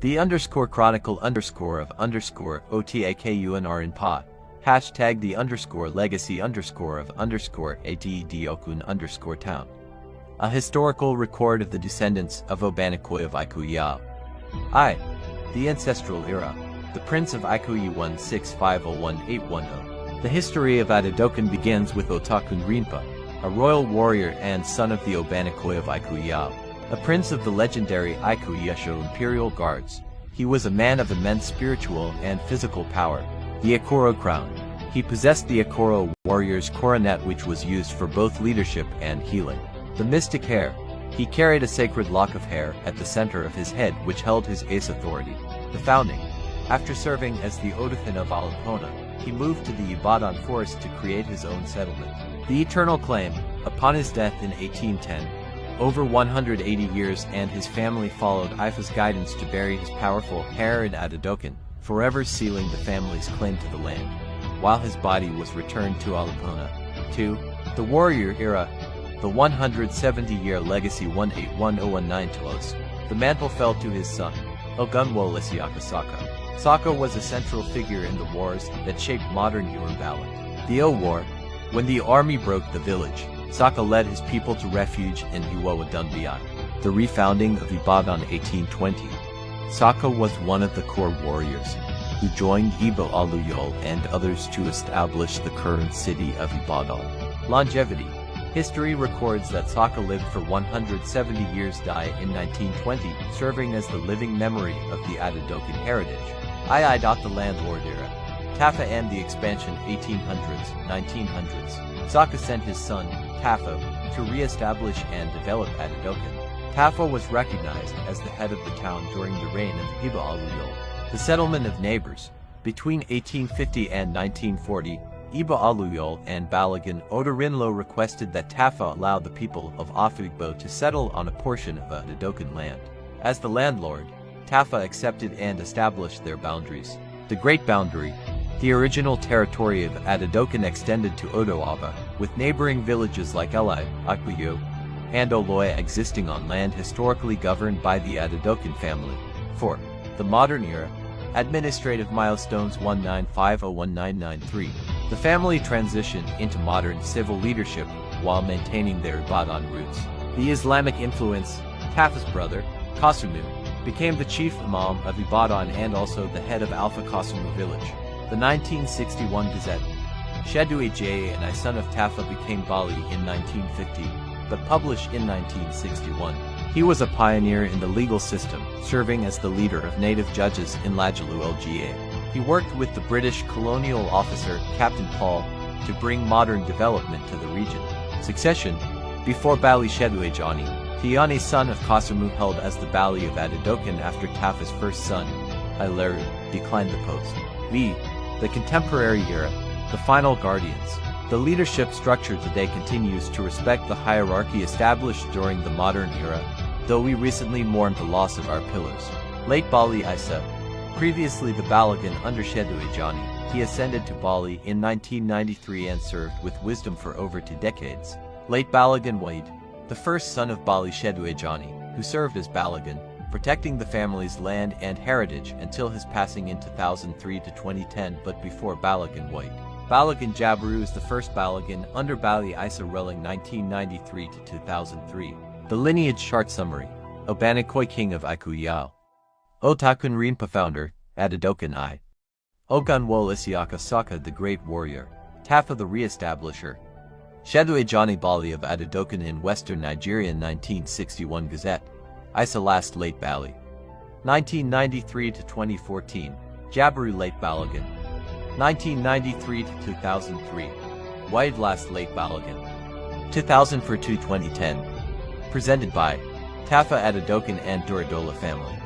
The underscore chronicle underscore of underscore OTAKUNR in pa. Hashtag the underscore legacy underscore of underscore ATEDOKUN underscore town. A historical record of the descendants of Obanikoy of Ikuya. The ancestral era. The Prince of Ikuyi 16501-810. The history of Atadokan begins with Otakun Rinpa, a royal warrior and son of the Obanikoy of Ikuya, a prince of the legendary Ikuyasho Imperial Guards. He was a man of immense spiritual and physical power. The Akoro crown. He possessed the Akoro warrior's coronet, which was used for both leadership and healing. The mystic hair. He carried a sacred lock of hair at the center of his head which held his ace authority. The founding. After serving as the Odithan of Alapona, he moved to the Ibadan forest to create his own settlement. The eternal claim. Upon his death in 1810, over 180 years and his family followed Ifa's guidance to bury his powerful hair in Atadokan, forever sealing the family's claim to the land, while his body was returned to Alapona. 2. The warrior era. The 170-year legacy 181019 Telos. The mantle fell to his son, Ogunwo Lesiaka Saka. Saka was a central figure in the wars that shaped modern Yorubaland. The O War. When the army broke the village, Saka led his people to refuge in Iwawa Dunbiai. The refounding of Ibadan 1820. Saka was one of the core warriors, who joined Ibo Aluyol and others to establish the current city of Ibadan. Longevity. History records that Saka lived for 170 years, died in 1920, serving as the living memory of the Atadokan heritage. The landlord era. Tafa and the expansion 1800s, 1900s. Saka sent his son, Tafa, to re-establish and develop Atadokan. Tafa was recognized as the head of the town during the reign of Iba Aluyol. The settlement of neighbors. Between 1850 and 1940, Iba Aluyol and Balagan Odorinlo requested that Tafa allow the people of Afigbo to settle on a portion of Atadokan land. As the landlord, Tafa accepted and established their boundaries. The Great Boundary. The original territory of Atadokan extended to Odoaba, with neighboring villages like Elai, Akuyo, and Oloya existing on land historically governed by the Atadokan family. 4. The Modern Era. Administrative milestones 19501993. The family transitioned into modern civil leadership while maintaining their Ibadan roots. The Islamic influence. Tafa's brother, Kasumu, became the chief imam of Ibadan and also the head of Alpha Kasumu village. The 1961 Gazette. Shedu J and I, son of Tafa, became Bali in 1950, but published in 1961. He was a pioneer in the legal system, serving as the leader of native judges in Lajalu Lga. He worked with the British colonial officer Captain Paul to bring modern development to the region. Succession. Before Bali Shedu Ajani, Tiani, son of Kasumu, held as the Bali of Atadokan after Tafa's first son, Hilaru, declined the post. The contemporary era. The final guardians. The leadership structure today continues to respect the hierarchy established during the modern era, though we recently mourned the loss of our pillars. Late Bali Isa. Previously the Balagan under Shedu Ajani, he ascended to Bali in 1993 and served with wisdom for over 2 decades. Late Balagan Wade, the first son of Bali Shedu Ajani, who served as Balagan, protecting the family's land and heritage until his passing in 2003 to 2010, but before Balagan White. Balagan Jabaru is the first Balagan under Bali Isa Relling 1993 to 2003. The lineage chart summary. Obanikoy king of Ikuyao. Otakun Rinpa founder, Atadokan I. Ogunwo Lesiaka Saka the great warrior. Tafa the re-establisher. Shedu Ajani Bali of Atadokan in western Nigeria 1961 Gazette. Isa last late Bali. 1993 to 2014. Jabaru late Balagan. 1993 to 2003. White last late Balagan. 2004 to 2010. Presented by Tafa Atadokan and Duradola family.